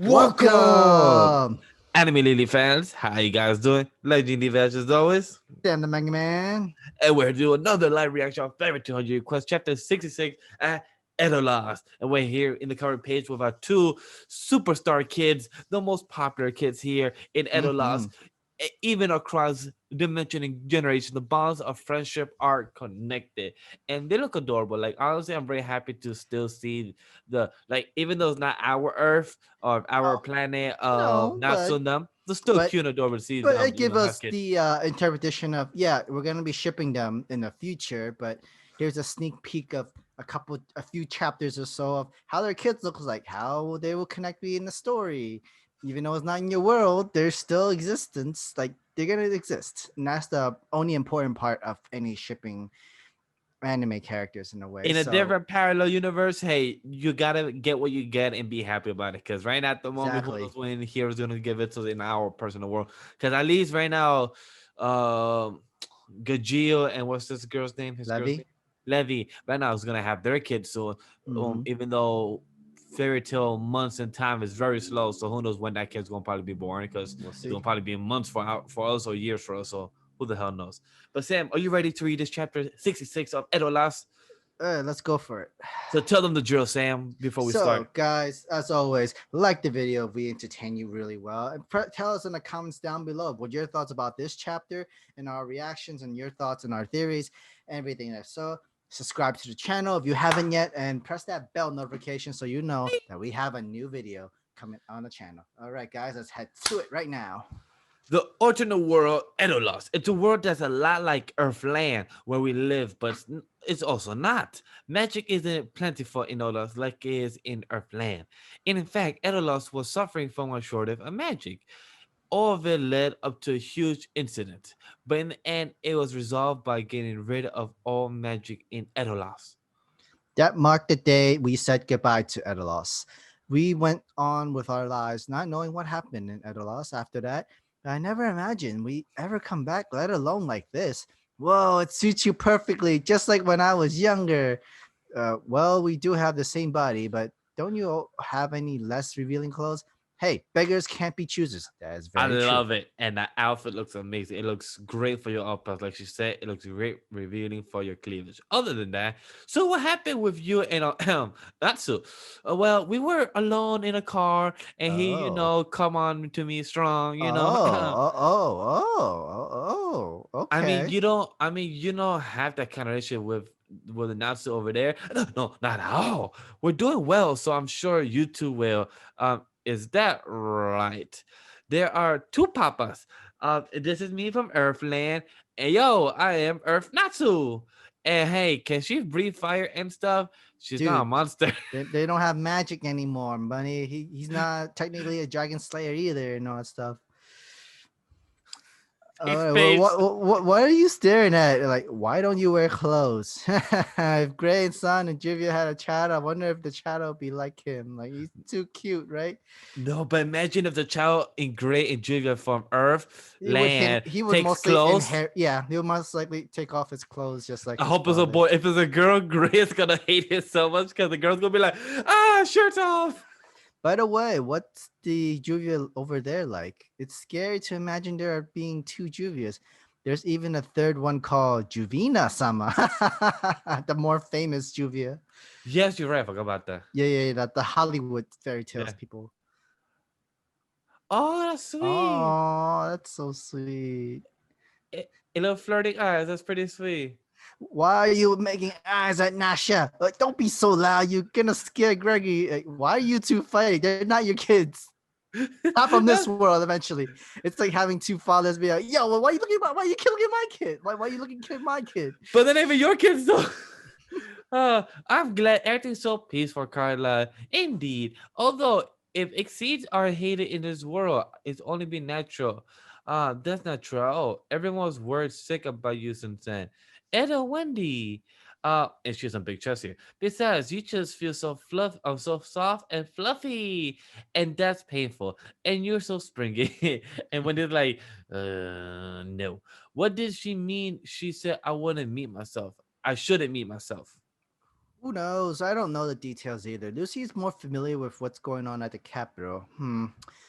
Welcome, Welcome, Anime Lily fans. How you guys doing? LegendDVash as always. Sam the Manga Man. And we're doing another live reaction of favorite 200 request, chapter 66 at Edolas. And we're here in the cover page with our two superstar kids, the most popular kids here in Edolas. Hmm. Even across dimension and generation, the bonds of friendship are connected, and they look adorable. Like honestly, I'm very happy to still see the like, even though it's not our Earth or our Oh planet of no, Natsu and them, it's still but cute and adorable to see but them, it give have us kids. the interpretation of we're gonna be shipping them in the future. But here's a sneak peek of a few chapters or so of how their kids look like, how they will connect me in the story. Even though it's not in your world, there's still existence. Like they're gonna exist, and that's the only important part of any shipping anime characters in a way. In a So different parallel universe, hey, you gotta get what you get and be happy about it. Because right now, at the moment, who knows exactly, when Hero's gonna give it to in our personal world? Because at least right now, um, Gajio and what's this girl's name? His girl's name, Levy. Levy. Right now is gonna have their kids soon. Mm-hmm. Even though fairy tale months and time is very slow, so who knows when that kid's gonna probably be born? Because We'll it's gonna see. probably be months for us or years for us. So who the hell knows? But Sam, are you ready to read this chapter 66 of Edolas? Let's go for it. So tell them the drill, Sam, before we So, start. guys, as always, like the video if we entertain you really well. And tell us in the comments down below what your thoughts about this chapter and our reactions and your thoughts and our theories, everything there. So, subscribe to the channel if you haven't yet and press that bell notification so you know that we have a new video coming on the channel. All right, guys, let's head to it right now. The alternate world, Edolas. It's a world that's a lot like Earthland, where we live, but it's also not. Magic isn't plentiful in Edolas like it is in Earthland. And in fact, Edolas was suffering from a shortage of magic. All of it led up to a huge incident, but in the end, it was resolved by getting rid of all magic in Edolas. That marked the day we said goodbye to Edolas. We went on with our lives, not knowing what happened in Edolas after that. I never imagined we ever come back, let alone like this. Whoa, it suits you perfectly, just like when I was younger. Well, we do have the same body, but don't you have any less revealing clothes? Hey, beggars can't be choosers. That is I very true. love it. And that outfit looks amazing. It looks great for your uppers. Like she said, it looks great revealing for your cleavage. Other than that, so what happened with you and Natsu? Well, we were alone in a car and he, Oh. come on to me strong, I mean, Okay. you don't have that kind of relationship with the Natsu over there. No, no, not at all. We're doing well, so I'm sure you two will. Is that right? There are two papas. This is me from Earthland, and yo, I am Earth Natsu. And hey, can she breathe fire and stuff? She's not a Dude, monster. they don't have magic anymore, buddy. He's not technically a dragon slayer either and all that stuff. All Fake right, well, face. what are you staring at? Like, why don't you wear clothes? If Gray and Son and Jivia had a child, I wonder if the child would be like him. Like, he's too cute, right? No, but imagine if the child in Gray and Julia from Earth He would land he would takes mostly clothes. inherit. Yeah, he would most likely take off his clothes just like I his hope it's a father. boy. If it's a girl, Gray is gonna hate it so much because the girl's gonna be like, shirts off. By the way, what's the Juvia over there like? It's scary to imagine there are being two Juvias. There's even a third one called Juvina Sama, the more famous Juvia. Yes, you're right. I forgot about that. Yeah, that the Hollywood fairy tales Yeah. people. Oh, that's sweet. Oh, that's so sweet. A little flirting eyes. That's pretty sweet. Why are you making eyes at Nasha? Like, don't be so loud. You're gonna scare Gregory. Like, why are you two fighting? They're not your kids. Not from this world. Eventually, it's like having two fathers be like, "Yo, well, why are you looking at why are you killing my kid? Why are you looking at my kid?" But then even your kids though. I'm glad everything's so peaceful, Carla. Indeed. Although if exceeds are hated in this world, it's only been natural. That's not true at all. Everyone's words sick about you since then. Eda Wendy. And she's on big chest here. Besides, you just feel so so soft and fluffy, and that's painful. And you're so springy. And when they're like, no. What did she mean? She said, I wouldn't meet myself. I shouldn't meet myself. Who knows? I don't know the details either. Lucy's more familiar with what's going on at the capital.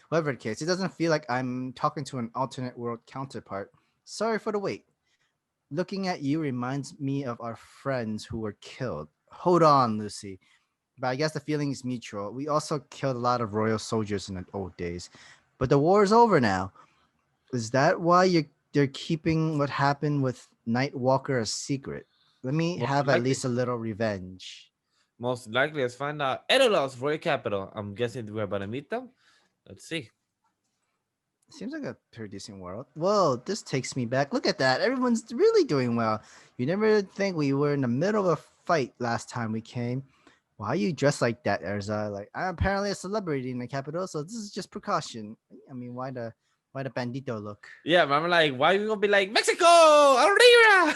Whatever the case, it doesn't feel like I'm talking to an alternate world counterpart. Sorry for the wait. Looking at you reminds me of our friends who were killed. Hold on, Lucy. But I guess the feeling is mutual. We also killed a lot of royal soldiers in the old days. But the war is over now. Is that why they're keeping what happened with Nightwalker a secret? Let me Most have at likely. least a little revenge. Most likely, let's find out. Edolas, Royal Capital. I'm guessing we're about to meet them. Let's see. Seems like a pretty decent world. Whoa, this takes me back. Look at that. Everyone's really doing well. You never think we were in the middle of a fight last time we came. Why are you dressed like that, Erza? Like I'm apparently a celebrity in the capital, so this is just precaution. I mean, why the bandito look? Yeah, but I'm like, why are we gonna be like Mexico, Arriba?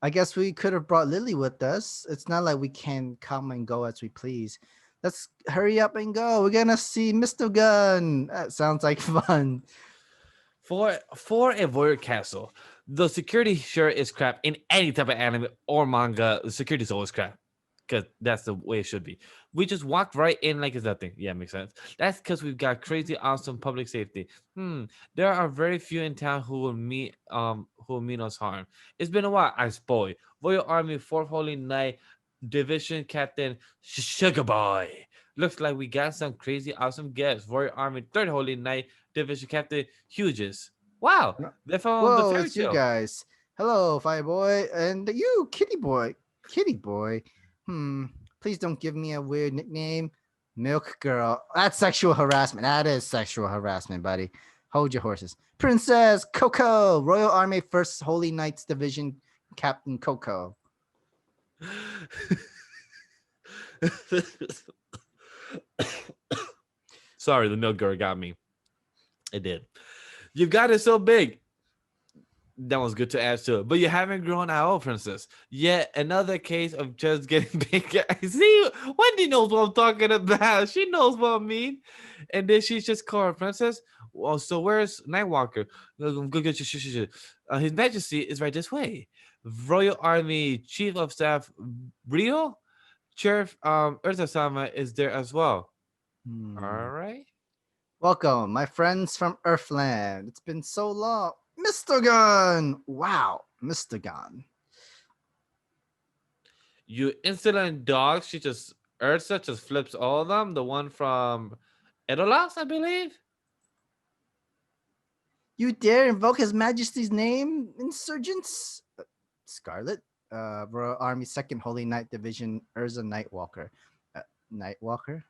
I guess we could have brought Lily with us. It's not like we can come and go as we please. Let's hurry up and go. We're gonna see Mystogan. That sounds like fun. For a warrior castle, the security sure is crap in any type of anime or manga. The security is always crap because that's the way it should be. We just walked right in like it's nothing. Yeah, makes sense. That's because we've got crazy awesome public safety. There are very few in town who will mean us harm. It's been a while. I spoil. Royal Army Fourth Holy Knight Division Captain Sugar Boy. Looks like we got some crazy awesome guests. Royal Army Third Holy Knight Division Captain Hughes. Wow, No- they're from the Whoa, fairy it's you tale. guys. Hello, Fireboy, and you, Kitty Boy. Kitty Boy. Hmm. Please don't give me a weird nickname. Milk Girl. That's sexual harassment. That is sexual harassment, buddy. Hold your horses. Princess Coco, Royal Army First Holy Knights Division Captain Coco. Sorry, the milk girl got me. It did. You've got it so big. That was good to add to it. But you haven't grown at all, Princess. Yet another case of just getting bigger. See, Wendy knows what I'm talking about. She knows what I mean. And then she's just called her Princess. Well, so where's Nightwalker? His Majesty is right this way. Royal Army Chief of Staff Rio, Sheriff Ursa-sama is there as well. Hmm. All right. Welcome, my friends from Earthland. It's been so long. Mr. Gun! Wow, Mr. Gun. You insolent dog. She just Ursa just flips all of them. The one from Edolas, I believe. You dare invoke His Majesty's name, insurgents? Scarlet, Royal Army Second Holy Knight Division, Urza Nightwalker. Nightwalker?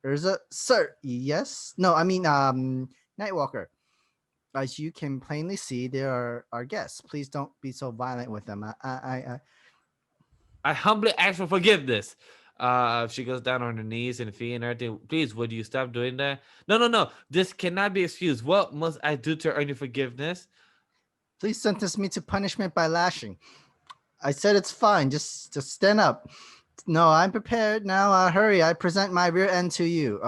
Urza, sir, yes? No, I mean, Nightwalker. As you can plainly see, they are our guests. Please don't be so violent with them. I humbly ask for forgiveness. She goes down on her knees and feet and everything. Please, would you stop doing that? No, no, no. This cannot be excused. What must I do to earn your forgiveness? Please sentence me to punishment by lashing. I said it's fine. Just stand up. No, I'm prepared now. Hurry! I present my rear end to you.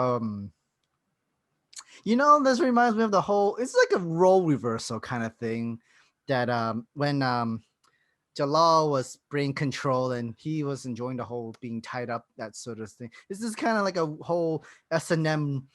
This reminds me of the whole. It's like a role reversal kind of thing. That when Jalal was brain control and he was enjoying the whole being tied up, that sort of thing. This is kind of like a whole S&M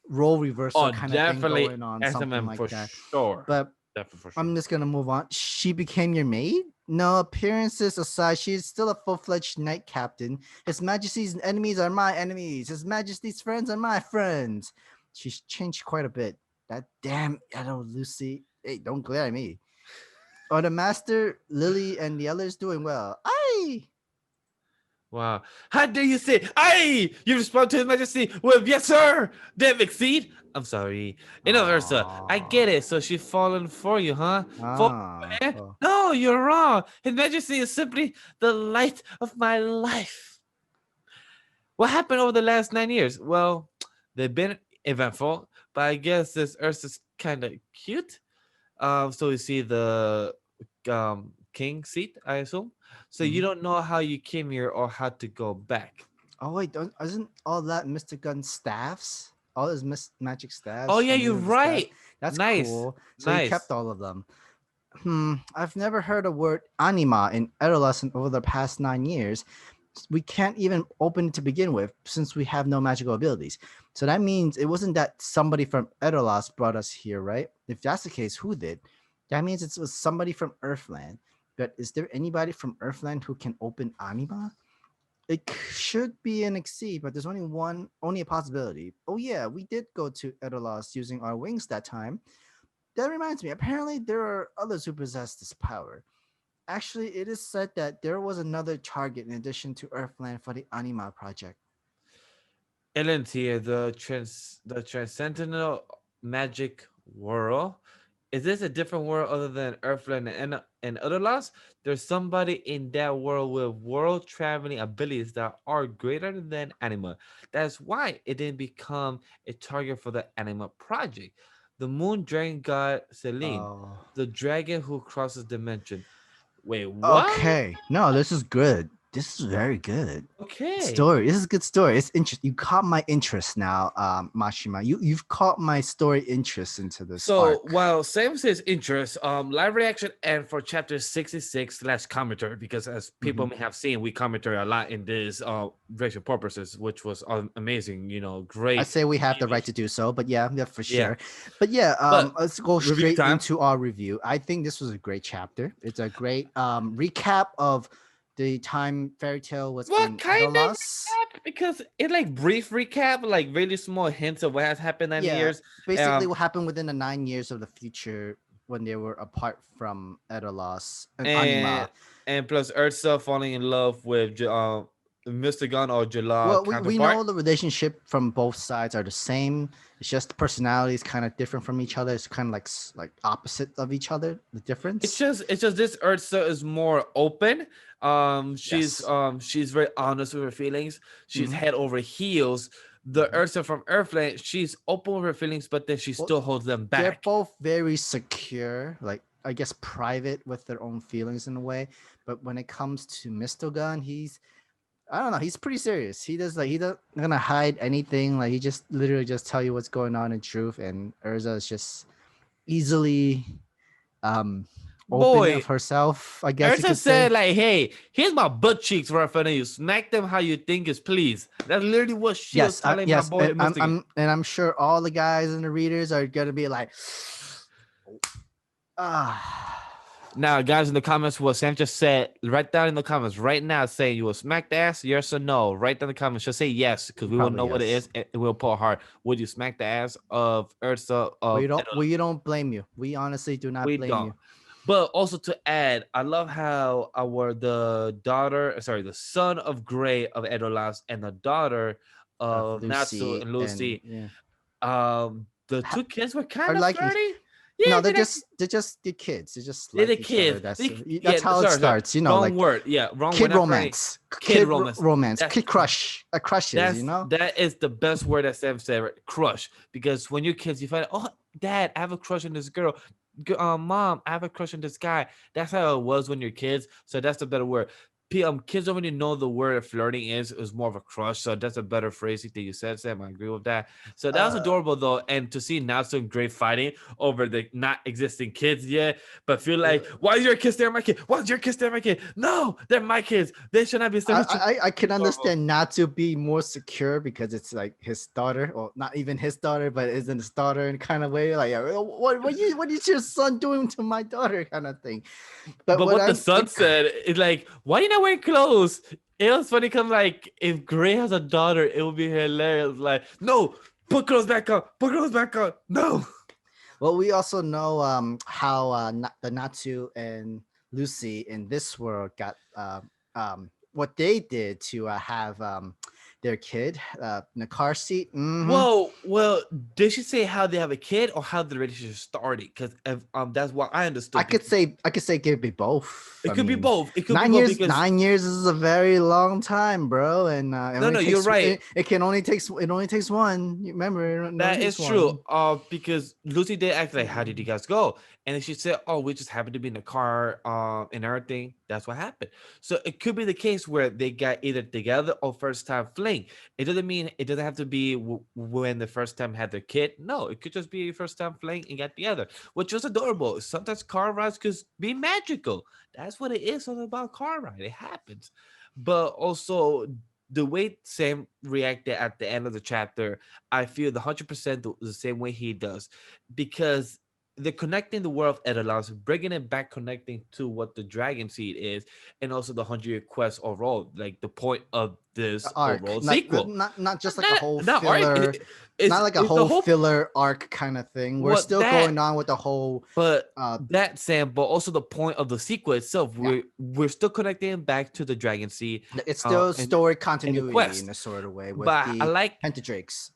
role reversal Oh, kind of thing definitely going on, something SMM like for that. sure. But Definitely for I'm sure. just gonna move on. She became your maid? No, appearances aside, she's still a full-fledged knight captain. His Majesty's enemies are my enemies. His Majesty's friends are my friends. She's changed quite a bit. That damn Edo Lucy. Hey, don't glare at me. Are the master, Lily, and the others doing well? Aye. Wow. How dare you say, "Aye"? You respond to His Majesty with "Yes, sir." Then exceed. I'm sorry. In other words, sir, I Aww. get it. So she's fallen for you, huh? For eh? Oh. No, you're wrong. His Majesty is simply the light of my life. What happened over the last 9 years? Well, they've been eventful, but I guess this Earth is kind of cute. So we see the king seat, I assume. So you Mhm. don't know how you came here or how to go back. Oh wait, don't isn't all that Mr. Gun staffs? All his magic Oh staffs yeah, from you're Year of the Staff. right. That's Nice, cool. So he kept nice. all of them. I've never heard a word anima in Edolas over the past 9 years. We can't even open it to begin with since we have no magical abilities. So that means it wasn't that somebody from Edolas brought us here, right? If that's the case, who did? That means it was somebody from Earthland. But is there anybody from Earthland who can open anima? Should be an exceed, but there's only a possibility. Oh yeah, we did go to Edolas using our wings that time. That reminds me, apparently there are others who possess this power. Actually, it is said that there was another target in addition to Earthland for the Anima project. Elentir, the transcendental magic world. Is this a different world other than Earthland and Edolas? There's somebody in that world with world traveling abilities that are greater than Anima. That's why it didn't become a target for the Anima project. The moon dragon god Celine, Oh. the dragon who crosses dimension. Wait, what? Okay. No, this is good. This is very good. Okay. Story. This is a good story. It's interesting. You caught my interest now, Mashima. You've caught my story interest into this So arc. while Sam says interest, live reaction and for chapter 66 slash commentary, because as people Mhm. may have seen, we commentary a lot in this racial purposes, which was amazing, I great say we have the TV. right to do so, but yeah, for Yeah. sure. But yeah, But let's go review straight time. into our review. I think this was a great chapter. It's a great recap of the time fairy tale was What in kind of Edolas. recap? Because it like brief recap, like really small hints of what has happened in Yeah, years. basically Um what happened within the 9 years of the future when they were apart from Edolas and and Anima. and plus Ursa falling in love with Mystogan or Jala Well, we counterpart. know the relationship from both sides are the same. It's just the personalities kind of different from each other. It's kind of like like opposite of each other. The difference. It's just this Ursa is more open. Yes. She's very honest with her feelings. She's Hmm. head over heels. The Hmm. Ursa from Earthland, she's open with her feelings, but then she Well, still holds them they're back. both very secure, like I guess private with their own feelings in a way. But when it comes to Mystogan, I don't know, he's pretty serious. He doesn't gonna hide anything. Like he just literally just tell you what's going on in truth. And Urza is just easily um open Boy, of herself, I guess you Ursa could say. said like, "Hey, here's my butt cheeks right in front of you. Smack them how you think is please." That's literally what she was telling my Yes, boy Mystigan. I'm sure all the guys and the readers are gonna be like, ah, Now, guys, in the comments, what Sam just said, write down in the comments right now saying you will smack the ass, yes or no. Write down in the comments. Just say yes, because we will probably know what it yes. is and we'll pull hard. Would you smack the ass of Ursa of Edola? We don't blame you. We honestly do not We blame don't. you. But also to add, I love how the son of Gray of Edolas and the daughter Of of Natsu Lucy and and Lucy, yeah, the two kids were are kind of liking. flirty. Yeah, No, they like they're just the kids. They just they're the like each other. kids. Yeah, That's how it sorry, starts. You know, wrong like word. Yeah, wrong word. kid Not flirting. romance, Kid romance. romance, That's kid crush, crushes. You know. that is the best word that Sam said. Right? Crush. Because when you're kids, you find, oh, dad, I have a crush on this girl. Mom, I have a crush on this guy. That's how it was when you're kids. So that's the better word. Kids don't really know the word flirting is more of a crush. So that's a better phrase that you said, Sam. I agree with that. So that was Uh, adorable though, and to see Natsu and Gray fighting over the not existing kids yet, but feel like, why is your kid staring at my kid? Why is your kid staring at my kid? No, they're my kids. They should not be staring at you. I can Adorable. understand not to be more secure because it's like his daughter, or not even his daughter, but isn't his daughter in kind of way. Like, what is your son doing to my daughter, kind of thing. But But what what the son said is like, why you not wearing clothes? It was funny because like if Gray has a daughter, it would be hilarious. Like, no, put clothes back on, put clothes back on. No. well, we also know how the Natsu and Lucy in this world got what they did to have their kid in a car seat. Hmm. Whoa, well, did she say how they have a kid or how the relationship started? Because that's what I understood. Because I could say it could be both. it I could be mean, both. It could be both because 9 years is a very long time, bro, and it no, only no, you're takes right. it only takes one. You remember, it only That is takes true. one. Because Lucy did ask like, "How did you guys go?" And then she said, "Oh, we just happened to be in the car, and everything. That's what happened." So it could be the case where they got either together or first time fling. It doesn't mean it doesn't have to be when the first time had their kid. No, it could just be first time fling and got together, which was adorable. Sometimes car rides could be magical. That's what it is all about car ride. It happens. but also the way Sam reacted at the end of the chapter, I feel the 100% the same way he does, because they're connecting the world of Edolas, bringing it back, connecting to what the Dragon Seed is, and also the 100-year quest overall, like the point of The this arc, overall not sequel. not just like a Not, whole not arc. filler, not like a It's the whole whole filler arc kind of thing. We're what still that going on with the whole but uh that Sam, but also the point of the sequel itself. yeah. We're still connecting back to the Dragon Sea, It's still and story the continuity in quest. a sort of way with But I the like Pentadrakes,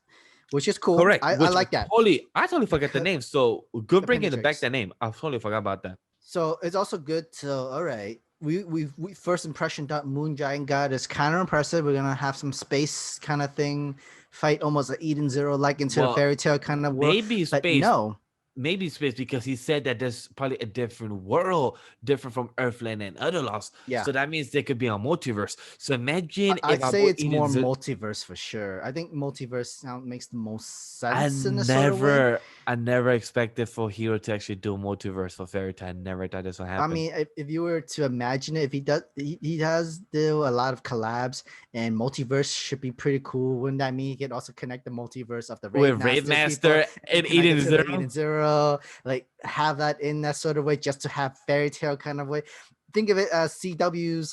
which is cool. correct, I which like that I totally forget the because name. So good the bringing it back Pentadrakes. that name. I totally forgot about that. So it's also good to all right. We first impression that Moon Giant God is kind of impressive. We're gonna have some space kind of thing, fight almost an Eden Zero like into the Well, fairy tale kind of world. maybe But space, no, because he said that there's probably a different world, different from Earthland and other lost. yeah, So that means there could be a multiverse. So imagine if I'd our say boy it's more multiverse for sure. I think multiverse sound makes the most sense in a sort of way. I never expected for Hero to actually do multiverse for Fairy Tail. I never thought this would I happen. mean, if you were to imagine it, if he does do a lot of collabs, and multiverse should be pretty cool. Wouldn't that mean he could also connect the multiverse of the Raid With Raid Masters people Master and and connect it Eden to the Zero. Eden Zero, like have that in that sort of way, just to have fairy tale kind of way. Think of it as CW's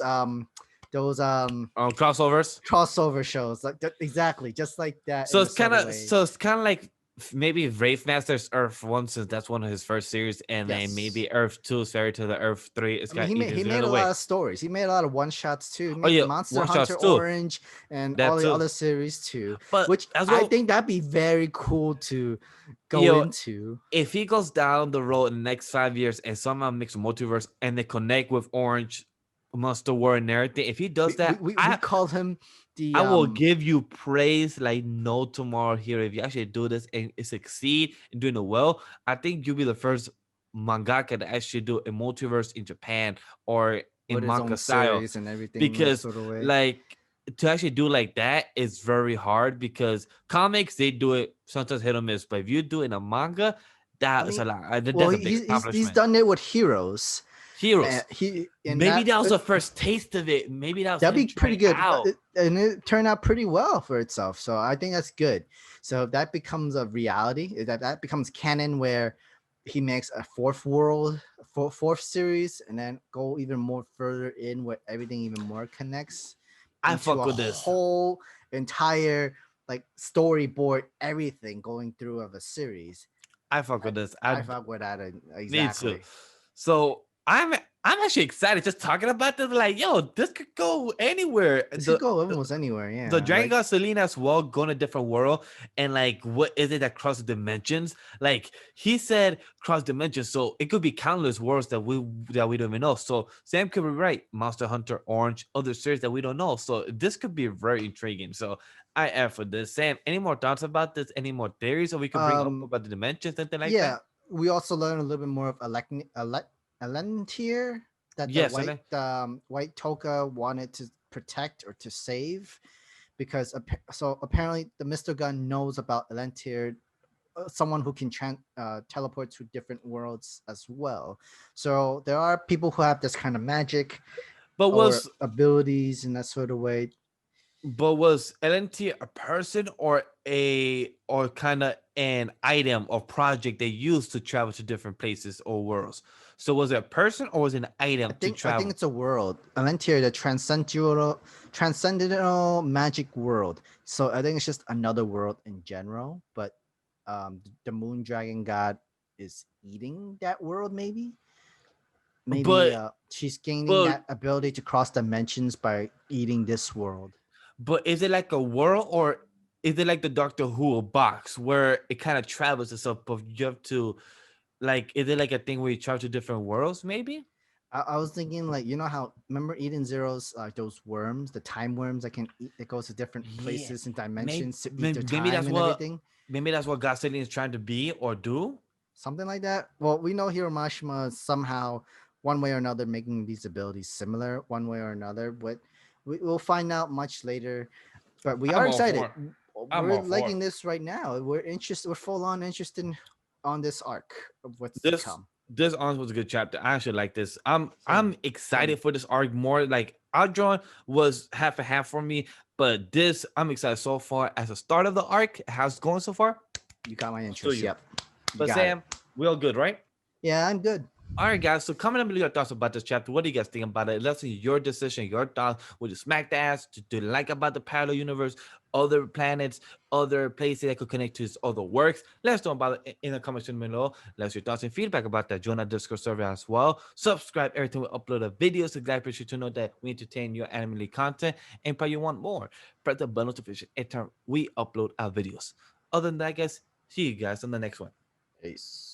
those Crossovers. crossover shows, like exactly, just like that in a sort of way. So it's kind of like maybe Wraith Master's Earth 1, since that's one of his first series, and then Yes. maybe Earth 2 is Fairy to the Earth 3. It's I mean, got Eden he Zero made the a way. lot of stories. He made a lot of one shots too. He Oh made yeah, Monster one Hunter shots too. Orange and That all the too. other series too, But which as I well, think that'd be very cool to go yo, into. if he goes down the road in the next 5 years and somehow makes a multiverse and they connect with Orange, Monster War and everything, if he does that, We call him the I will give you praise like no tomorrow here. If you actually do this and succeed in doing it well, I think you'll be the first mangaka to actually do a multiverse in Japan or in with his manga own style. series and everything in that Because sort of way. like to actually do like that is very hard, because comics they do it sometimes hit or miss. But if you do it in a manga, I that is a mean, lot. well, That's a big he's accomplishment. done it with Heroes. Heroes. He in Maybe that that was the first taste of it. Maybe that was that'd him be pretty trying good. out. And it turned out pretty well for itself. So I think that's good. So if that becomes a reality, if that becomes canon where he makes a fourth world, fourth series, and then go even more further in where everything even more connects I into fuck a with this. whole entire like storyboard, everything going through of a series. I fuck I, with this. I fuck with that Me too. exactly. So I'm actually excited just talking about this. Like, yo, this could go anywhere. This could go almost anywhere. The Yeah, Dragon like God Selena as well, go in a different world, and like, what is it that crosses dimensions? Like he said, cross dimensions, so it could be countless worlds that we don't even know. So Sam could be right. Monster Hunter, Orange, other series that we don't know. So this could be very intriguing. So I am for this. Sam, any more thoughts about this? Any more theories that we could bring up um about the dimensions, something like yeah, that? we also learn a little bit more of Elentir, that the Yes, and white Toka wanted to protect or to save, because so apparently the Mystogan knows about Elentir, someone who can teleport to different worlds as well. So there are people who have this kind of magic but or was abilities in that sort of way. But was LNT a person or kind of an item or project they used to travel to different places or worlds? So was it a person or was it an item to I think travel? it's a world. Elentir, the transcendental magic world. So I think it's just another world in general. But the Moon Dragon God is eating that world. Maybe But she's gaining but that ability to cross dimensions by eating this world. but is it like a world, or is it like the Doctor Who box where it kind of travels itself, but you have to like, is it like a thing where you travel to different worlds? Maybe. I was thinking, like, you know how, remember Eden Zero's those worms, the time worms that can eat, that goes to different Yeah. places and Maybe dimensions to eat their maybe time that's and what everything. Gosling is trying to be or do. Something like that. Well, we know Hiromashima is somehow, one way or another, making these abilities similar, one way or another, but we'll find out much later. But we I'm are all excited. for. I'm We're all for liking this right now. We're interested. We're full on interested on this arc of what's to this. come. This honestly was a good chapter. I actually like this. I'm Same, excited same. for this arc more. Like Outdrawn was half a half for me, but this I'm excited so far. As a start of the arc, how's it going so far? You got my Still interest. you. Yep. You But got it. Sam, we all good, right? Yeah, I'm good. All right, guys. So comment down below your thoughts about this chapter. What do you guys think about it? Let's see your decision, your thoughts. Would you smack the ass? Do you like about the parallel universe, other planets, other places that could connect to his other works? Let us know about it in the comments below. Let us your thoughts and feedback about that. Join our Discord server as well. Subscribe every time we upload a video. So glad for you to know that we entertain your anime content. And if you want more, press the bell notification every time we upload our videos. Other than that, guys, see you guys on the next one. Peace.